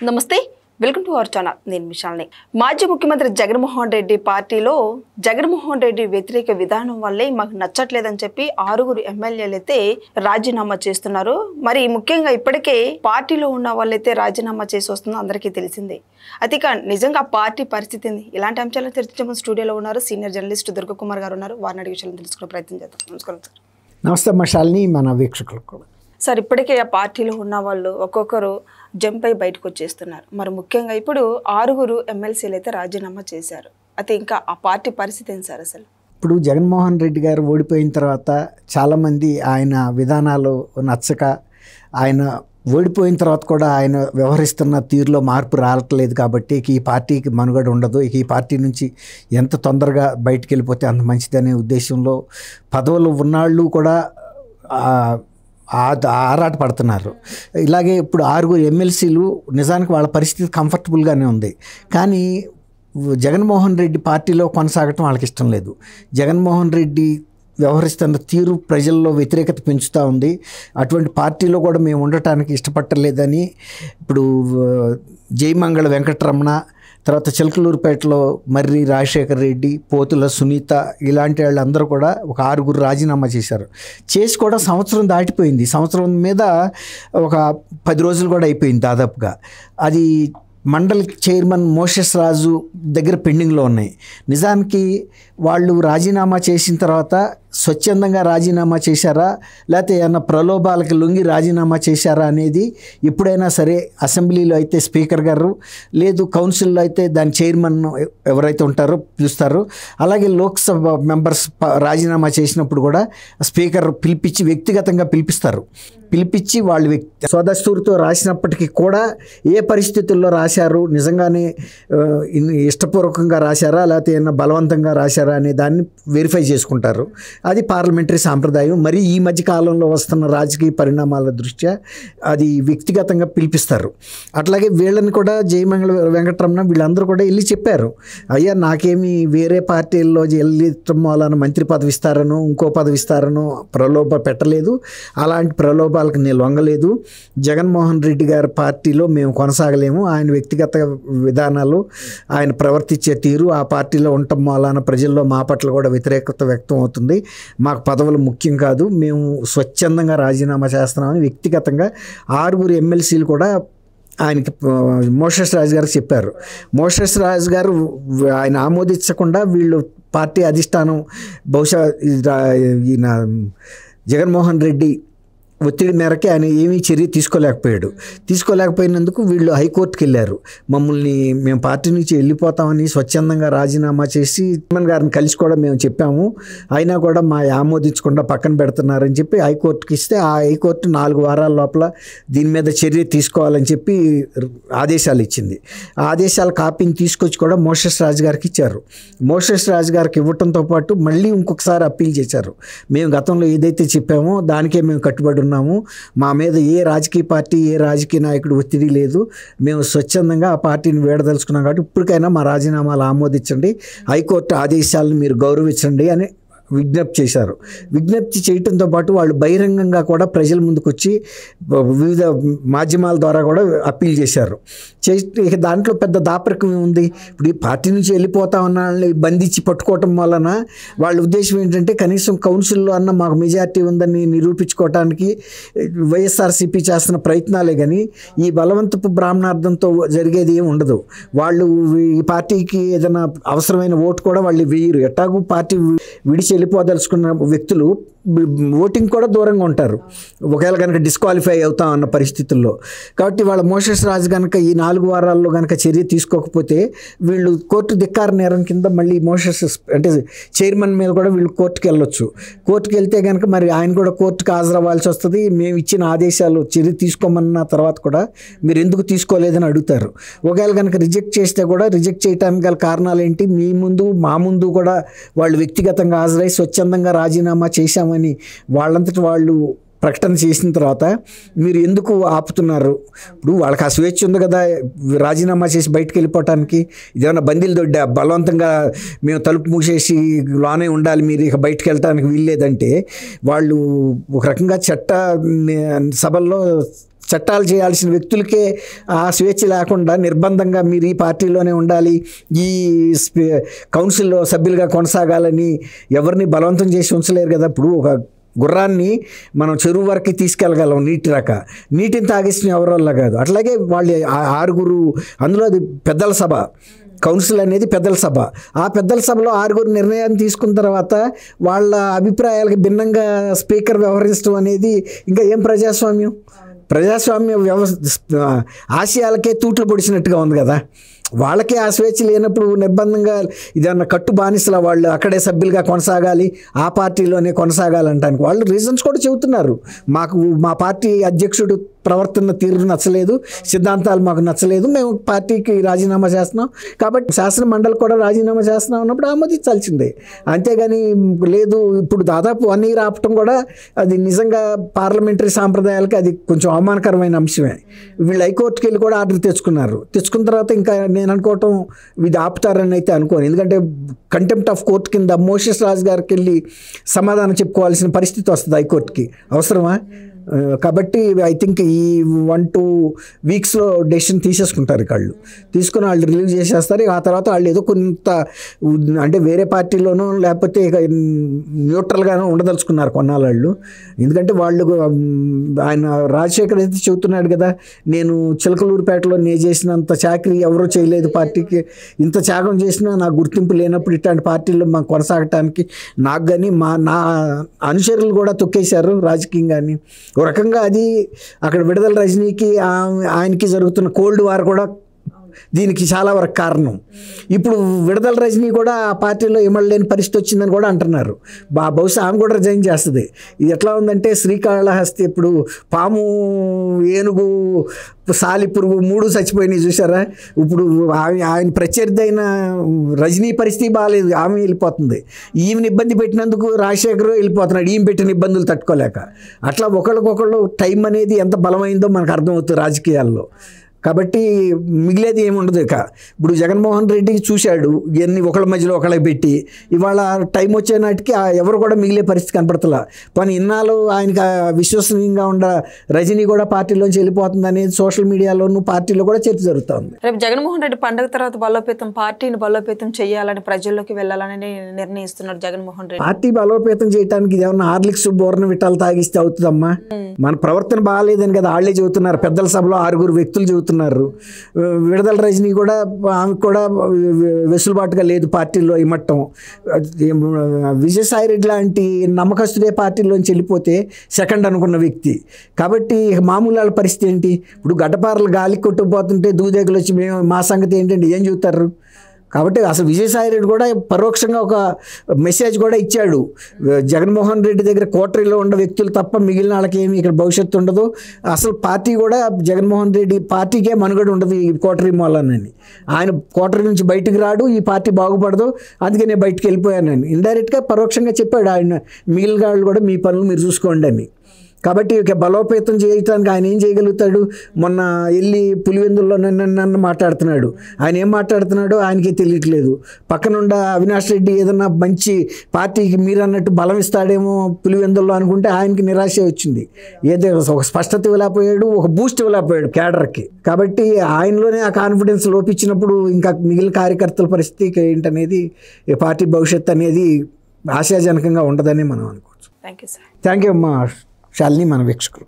నమస్తే, welcome to our channel. నేను విశాల్ని. మాజీ ముఖ్యమంత్రి జగన్మోహన్ రెడ్డి పార్టీలో జగన్మోహన్ రెడ్డి వ్యతిరేక విధానం వల్లే మాకు నచ్చట్లేదని చెప్పి 6 ఎమ్మెల్యేలు అయితే రాజీనామా చేస్తున్నారు. మరి ముఖ్యంగా ఇప్పటికే పార్టీలో ఉన్న వాళ్ళైతే రాజీనామా చేసి వస్తుందో అందరికీ తెలిసిందే. అయితే ఇక నిజంగా పార్టీ పరిస్థితి ఏంది, ఇలాంటి అంశాలను చర్చించే స్టూడియోలో ఉన్నారు సీనియర్ జర్నలిస్ట్ దుర్గకుమార్ గారు ఉన్నారు. వారిని అడిగే విషయాలను తెలుసుకునే ప్రయత్నం చేద్దాం. నమస్కారం సార్. నమస్తే మషాల్ని, మన వీక్షకులకు కూడా. సార్, ఇప్పటికే ఆ పార్టీలో ఉన్న వాళ్ళు ఒక్కొక్కరు జంప్ అయి బయటకు వచ్చేస్తున్నారు. మరి ముఖ్యంగా ఇప్పుడు 6 ఎమ్మెల్సీలు అయితే రాజీనామా చేశారు. అయితే ఇంకా ఆ పార్టీ పరిస్థితి ఏంటి సార్ అసలు? ఇప్పుడు జగన్మోహన్ రెడ్డి గారు ఓడిపోయిన తర్వాత చాలామంది ఆయన విధానాలు నచ్చక, ఆయన ఓడిపోయిన తర్వాత కూడా ఆయన వ్యవహరిస్తున్న తీరులో మార్పు రావట్లేదు కాబట్టి ఈ పార్టీకి మనుగడ ఉండదు, ఈ పార్టీ నుంచి ఎంత తొందరగా బయటికి వెళ్ళిపోతే అంత మంచిదనే ఉద్దేశంలో పదవులు ఉన్నాళ్ళు కూడా ఆరాట పడుతున్నారు. ఇలాగే ఇప్పుడు 6 ఎమ్మెల్సీలు నిజానికి వాళ్ళ పరిస్థితి కంఫర్టబుల్గానే ఉంది. కానీ జగన్మోహన్ రెడ్డి పార్టీలో కొనసాగటం వాళ్ళకి ఇష్టం లేదు. జగన్మోహన్ రెడ్డి వ్యవహరిస్తున్న తీరు ప్రజల్లో వ్యతిరేకత పెంచుతూ ఉంది. అటువంటి పార్టీలో కూడా మేము ఉండటానికి ఇష్టపట్టలేదని ఇప్పుడు జయమంగళ వెంకటరమణ, తర్వాత చిలకలూరుపేటలో మర్రి రాజశేఖర్ రెడ్డి, పోతుల సునీత ఇలాంటి వాళ్ళందరూ కూడా ఒక 6 రాజీనామా చేశారు. చేసి కూడా సంవత్సరం దాటిపోయింది. సంవత్సరం మీద ఒక 10 రోజులు కూడా అయిపోయింది దాదాపుగా. అది మండల్ చైర్మన్ మోషెస్ రాజు దగ్గర పెండింగ్లో ఉన్నాయి. నిజానికి వాళ్ళు రాజీనామా చేసిన తర్వాత స్వచ్ఛందంగా రాజీనామా చేశారా, లేకపోతే ఏమన్నా ప్రలోభాలకు లొంగి రాజీనామా చేశారా అనేది ఎప్పుడైనా సరే అసెంబ్లీలో అయితే స్పీకర్ గారు, లేదు కౌన్సిల్లో అయితే దాని చైర్మన్ ఎవరైతే ఉంటారో పిలుస్తారు. అలాగే లోక్సభ మెంబర్స్ రాజీనామా చేసినప్పుడు కూడా స్పీకర్ పిలిపించి వ్యక్తిగతంగా పిలిపించి వాళ్ళు స్వదస్తూరితో రాసినప్పటికీ కూడా ఏ పరిస్థితుల్లో రాశారు, నిజంగానే ఇష్టపూర్వకంగా రాశారా లేకపోతే ఏమన్నా బలవంతంగా రాశారా అనే దాన్ని వెరిఫై చేసుకుంటారు. అది పార్లమెంటరీ సాంప్రదాయం. మరి ఈ మధ్య కాలంలో వస్తున్న రాజకీయ పరిణామాల దృష్ట్యా అది వ్యక్తిగతంగా పిలిపిస్తారు. అట్లాగే వీళ్ళని కూడా జయమంగళ వెంకటరమణ వీళ్ళందరూ కూడా వెళ్ళి చెప్పారు, అయ్యా నాకేమి వేరే పార్టీల్లో వెళ్ళటం వలన మంత్రి పదవి ఇస్తారనో ఇంకో పదవి ఇస్తారనో ప్రలోభ పెట్టలేదు, అలాంటి ప్రలోభాలకు నేను లొంగలేదు. జగన్మోహన్ రెడ్డి గారి పార్టీలో మేము కొనసాగలేము. ఆయన వ్యక్తిగత విధానాలు, ఆయన ప్రవర్తించే తీరు, ఆ పార్టీలో ఉండటం వలన ప్రజల్లో మా పట్ల కూడా వ్యతిరేకత వ్యక్తం అవుతుంది. మాకు పదవులు ముఖ్యం కాదు, మేము స్వచ్ఛందంగా రాజీనామా చేస్తున్నామని వ్యక్తిగతంగా 6 ఎమ్మెల్సీలు కూడా ఆయనకి మోషెస్ రాజు గారికి చెప్పారు. మోషెస్ రాజు గారు ఆయన ఆమోదించకుండా వీళ్ళు పార్టీ అధిష్టానం బహుశా ఈయన జగన్మోహన్ రెడ్డి ఒత్తిడి మేరకే ఆయన ఏమీ చర్య తీసుకోలేకపోయినందుకు వీళ్ళు హైకోర్టుకి వెళ్ళారు. మేము పార్టీ నుంచి వెళ్ళిపోతామని స్వచ్ఛందంగా రాజీనామా చేసి చైర్మన్ గారిని కలిసి కూడా మేము చెప్పాము, అయినా కూడా మా ఆమోదించకుండా పక్కన పెడుతున్నారని చెప్పి హైకోర్టుకి ఇస్తే ఆ హైకోర్టు 4 వారాల లోపల దీని మీద చర్య తీసుకోవాలని చెప్పి ఆదేశాలు ఇచ్చింది. ఆ ఆదేశాల కాపీని తీసుకొచ్చి కూడా మోషెస్ రాజు గారికి ఇచ్చారు. మోషెస్ రాజు గారికి ఇవ్వటంతో పాటు మళ్ళీ ఇంకొకసారి అప్పీల్ చేశారు. మేము గతంలో ఏదైతే చెప్పామో దానికే మేము కట్టుబడి ఉన్నాము, మా మీద ఏ రాజకీయ పార్టీ ఏ రాజకీయ నాయకుడు ఒత్తిడి లేదు, మేము స్వచ్ఛందంగా ఆ పార్టీని వేడదలుచుకున్నాం కాబట్టి ఇప్పటికైనా మా రాజీనామాలు ఆమోదించండి, హైకోర్టు ఆదేశాలను మీరు గౌరవించండి అని విజ్ఞప్తి చేశారు. విజ్ఞప్తి చేయటంతో పాటు వాళ్ళు బహిరంగంగా కూడా ప్రజల ముందుకు వచ్చి వివిధ మాధ్యమాల ద్వారా కూడా అప్పీల్ చేశారు. ఇక దాంట్లో పెద్ద దాపరికం ఉంది. ఇప్పుడు ఈ పార్టీ నుంచి వెళ్ళిపోతా ఉన్న వాళ్ళని బంధించి పట్టుకోవటం వలన వాళ్ళ ఉద్దేశం ఏంటంటే కనీసం కౌన్సిల్లో అన్న మాకు మెజార్టీ ఉందని నిరూపించుకోవటానికి వైఎస్ఆర్సీపీ చేస్తున్న ప్రయత్నాలే కానీ ఈ బలవంతపు బ్రాహ్మణార్థంతో జరిగేది ఏమి ఉండదు. వాళ్ళు ఈ పార్టీకి ఏదైనా అవసరమైన ఓటు కూడా వాళ్ళు వేయరు. ఎట్టాగూ పార్టీ విడిచి వెళ్ళిపోదలుచుకున్న వ్యక్తులు ఓటింగ్ కూడా దూరంగా ఉంటారు ఒకవేళ కనుక డిస్క్వాలిఫై అవుతాం అన్న పరిస్థితుల్లో. కాబట్టి వాళ్ళ మోషెస్ రాజు కనుక ఈ 4 వారాల్లో కనుక చర్య తీసుకోకపోతే వీళ్ళు కోర్టు ధిక్కార నేరం కింద మళ్ళీ మోషెస్ అంటే చైర్మన్ మీద కూడా వీళ్ళు కోర్టుకు వెళ్ళొచ్చు. కోర్టుకు వెళ్తే కనుక మరి ఆయన కూడా కోర్టుకు హాజరవ్వాల్సి వస్తుంది. మేము ఇచ్చిన ఆదేశాలు చర్య తీసుకోమన్న తర్వాత కూడా మీరు ఎందుకు తీసుకోలేదని అడుగుతారు. ఒకవేళ కనుక రిజెక్ట్ చేస్తే కూడా రిజెక్ట్ చేయడానికి గల కారణాలు ఏంటి, మీ ముందు మా ముందు కూడా వాళ్ళు వ్యక్తిగతంగా హాజరై స్వచ్ఛందంగా రాజీనామా చేశామని వాళ్ళంతటి వాళ్ళు ప్రకటన చేసిన తర్వాత మీరు ఎందుకు ఆపుతున్నారు? ఇప్పుడు వాళ్ళకి ఆ స్వేచ్ఛ ఉంది కదా రాజీనామా చేసి బయటకు వెళ్ళిపోవటానికి. ఇదేమన్నా బందీలు దొడ్డా బలవంతంగా మేము తలుపు మూసేసి లోనే ఉండాలి మీరు ఇక బయటకు వెళ్ళటానికి వీల్లేదంటే వాళ్ళు ఒక రకంగా చట్ట సభల్లో చట్టాలు చేయాల్సిన వ్యక్తులకే ఆ స్వేచ్ఛ లేకుండా నిర్బంధంగా మీరు ఈ పార్టీలోనే ఉండాలి, ఈ కౌన్సిల్లో సభ్యులుగా కొనసాగాలని ఎవరిని బలవంతం చేసి ఉంచలేరు కదా. ఇప్పుడు ఒక గుర్రాన్ని మనం చెరువు వరకు తీసుకెళ్ళగలం నీటిని తాగేసిన ఎవరి వల్ల కాదు. అట్లాగే వాళ్ళు 6 అందులో అది పెద్దల సభ, కౌన్సిల్ అనేది పెద్దల సభ. ఆ పెద్దల సభలో 6 నిర్ణయాన్ని తీసుకున్న తర్వాత వాళ్ళ అభిప్రాయాలకు భిన్నంగా స్పీకర్ వ్యవహరించడం అనేది ఇంకా ఏం ప్రజాస్వామ్య వ్యవస్థ ఆశయాలకే తూట్లు పొడిచినట్టుగా ఉంది కదా. వాళ్ళకే ఆ స్వేచ్ఛ లేనప్పుడు నిర్బంధంగా ఇదన్నా కట్టు బానిసల వాళ్ళు అక్కడే సభ్యులుగా కొనసాగాలి, ఆ పార్టీలోనే కొనసాగాలంటానికి వాళ్ళు రీజన్స్ కూడా చెబుతున్నారు. మా పార్టీ అధ్యక్షుడు ప్రవర్తన తీరు నచ్చలేదు, సిద్ధాంతాలు మాకు నచ్చలేదు, మేము పార్టీకి రాజీనామా చేస్తున్నాం, కాబట్టి శాసన మండలి కూడా రాజీనామా చేస్తున్నాం అన్నప్పుడు ఆమోదించాల్సిందే. అంతేగాని లేదు ఇప్పుడు దాదాపు 1 year ఆపటం కూడా అది నిజంగా పార్లమెంటరీ సాంప్రదాయాలకి అది కొంచెం అవమానకరమైన అంశమే. వీళ్ళు హైకోర్టుకి వెళ్ళి కూడా ఆర్డర్ తెచ్చుకున్న తర్వాత ఇంకా నేను అనుకోవటం ఇది ఆపుతారని అయితే అనుకోను. ఎందుకంటే కంటెంప్ట్ ఆఫ్ కోర్టు కింద మోషస్ రాజు గారికి వెళ్ళి సమాధానం చెప్పుకోవాల్సిన పరిస్థితి వస్తుంది హైకోర్టుకి. అవసరమా? కాబట్టి ఐ థింక్ ఈ 1-2 weeksలో డెసిషన్ తీసేసుకుంటారు. తీసుకుని వాళ్ళు రిలీవ్ చేసేస్తారు. ఆ తర్వాత వాళ్ళు ఏదో కొంత అంటే వేరే పార్టీలోనూ లేకపోతే న్యూట్రల్గానూ ఉండదలుచుకున్నారు కొన్నాళ్ళు వాళ్ళు. ఎందుకంటే వాళ్ళు ఆయన రాజశేఖర్ అయితే చెబుతున్నాడు కదా, నేను చిలకలూరుపేటలో నేను చేసినంత చాకరీ ఎవరూ చేయలేదు పార్టీకి, ఇంత త్యాగం చేసినా నాకు గుర్తింపు లేనప్పుడు ఇట్లాంటి పార్టీల్లో మాకు కొనసాగటానికి నాకు కానీ నా అనుచరులు కూడా తొక్కేశారు రాజకీయంగాని. ఒక రకంగా అది అక్కడ విడుదల రజనీకి ఆయనకి జరుగుతున్న కోల్డ్ వార్ కూడా దీనికి చాలా వరకు కారణం. ఇప్పుడు విడుదల రజనీ కూడా ఆ పార్టీలో ఇమడలేని పరిస్థితి వచ్చిందని కూడా అంటున్నారు. బహుశా ఆమె కూడా రిజైన్ చేస్తుంది. ఇది ఎట్లా ఉందంటే శ్రీకాళహస్తి ఇప్పుడు పాము, ఏనుగు, సాలిపురుగు 3 చచ్చిపోయినాయి చూసారా. ఇప్పుడు ఆయన ప్రత్యర్థి అయిన రజనీ పరిస్థితి బాగాలేదు, ఆమె వెళ్ళిపోతుంది. ఈమెను ఇబ్బంది పెట్టినందుకు రాజశేఖర్ వెళ్ళిపోతున్నాడు, ఈమె పెట్టిన ఇబ్బందులు తట్టుకోలేక. అట్లా ఒకళ్ళకొకళ్ళు టైం అనేది ఎంత బలమైందో మనకు అర్థమవుతుంది రాజకీయాల్లో. కాబట్టి మిగిలేది ఏముండదు. ఇక ఇప్పుడు జగన్మోహన్ రెడ్డికి చూశాడు ఇవన్నీ ఒకళ్ళ మధ్యలో ఒకళ్ళకి పెట్టి, ఇవాళ టైం వచ్చే నాటికి ఎవరు కూడా మిగిలే పరిస్థితి కనపడతలా. కానీ ఇన్నాళ్ళు ఆయనకి విశ్వసనీయంగా ఉండ రజనీ కూడా పార్టీలోంచి వెళ్ళిపోతుంది అనేది సోషల్ మీడియాలోనూ పార్టీలో కూడా చర్చ జరుగుతుంది. రేపు జగన్మోహన్ రెడ్డి పండుగ తర్వాత పార్టీని బలోపేతం చేయాలని, ప్రజల్లోకి వెళ్ళాలని నిర్ణయిస్తున్నాడు జగన్మోహన్ రెడ్డి. పార్టీ బలోపేతం చేయడానికి ఏమన్నా హార్లిక్స్ బోర్న విట్టాలు తాగిస్తే అవుతుందమ్మా? మన ప్రవర్తన బాగాలేదని కదా వాళ్ళే చెబుతున్నారు. పెద్దల సభలో 6 వ్యక్తులు చెబుతున్నారు. విడుదల రజనీ కూడా ఆమె కూడా వెసులుబాటుగా లేదు పార్టీలో ఇమ్మట్టం. విజయసాయి రెడ్డి లాంటి నమ్మకస్తుడే పార్టీలోంచి వెళ్ళిపోతే సెకండ్ అనుకున్న వ్యక్తి. కాబట్టి మామూలు వాళ్ళ పరిస్థితి ఏంటి? ఇప్పుడు గడ్డపారలు గాలి కొట్టుకుపోతుంటే దూదేగులు వచ్చి మా సంగతి ఏంటంటే ఏం చెబుతారు? కాబట్టి అసలు విజయసాయి రెడ్డి కూడా పరోక్షంగా ఒక మెసేజ్ కూడా ఇచ్చాడు. జగన్మోహన్ రెడ్డి దగ్గర కోటరీలో ఉన్న వ్యక్తులు తప్ప మిగిలిన వాళ్ళకి ఏమి ఇక్కడ భవిష్యత్తు ఉండదు, అసలు పార్టీ కూడా జగన్మోహన్ రెడ్డి పార్టీకే మనుగడ ఉండదు ఈ కోటరీ మూలనని. ఆయన కోటరీ నుంచి బయటికి రాడు, ఈ పార్టీ బాగుపడదు, అందుకే నేను బయటికి వెళ్ళిపోయానని ఇండైరెక్ట్గా పరోక్షంగా చెప్పాడు. ఆయన మిగిలిన వాళ్ళు కూడా మీ పనులు మీరు చూసుకోండి అని. కాబట్టి ఇక బలోపేతం చేయడానికి ఆయన ఏం చేయగలుగుతాడు? మొన్న వెళ్ళి పులివెందుల్లో నన్ను మాట్లాడుతున్నాడు. ఆయన ఏం మాట్లాడుతున్నాడో ఆయనకే తెలియట్లేదు. పక్కనుండ అవినాష్ రెడ్డి ఏదన్నా మంచి పార్టీకి మీరు అన్నట్టు బలం ఇస్తాడేమో పులివెందుల్లో అనుకుంటే ఆయనకి నిరాశ వచ్చింది. ఏదో ఒక స్పష్టత ఇవ్వలేకపోయాడు, ఒక బూస్ట్ ఇవ్వలేకపోయాడు క్యాడర్కి. కాబట్టి ఆయనలోనే ఆ కాన్ఫిడెన్స్ లోపించినప్పుడు ఇంకా మిగిలిన కార్యకర్తల పరిస్థితి ఏంటనేది, పార్టీ భవిష్యత్తు అనేది ఆశాజనకంగా ఉండదని మనం అనుకోవచ్చు. Thank you sir. Thank you అమ్మా శాలిని, మన వీక్షకులు.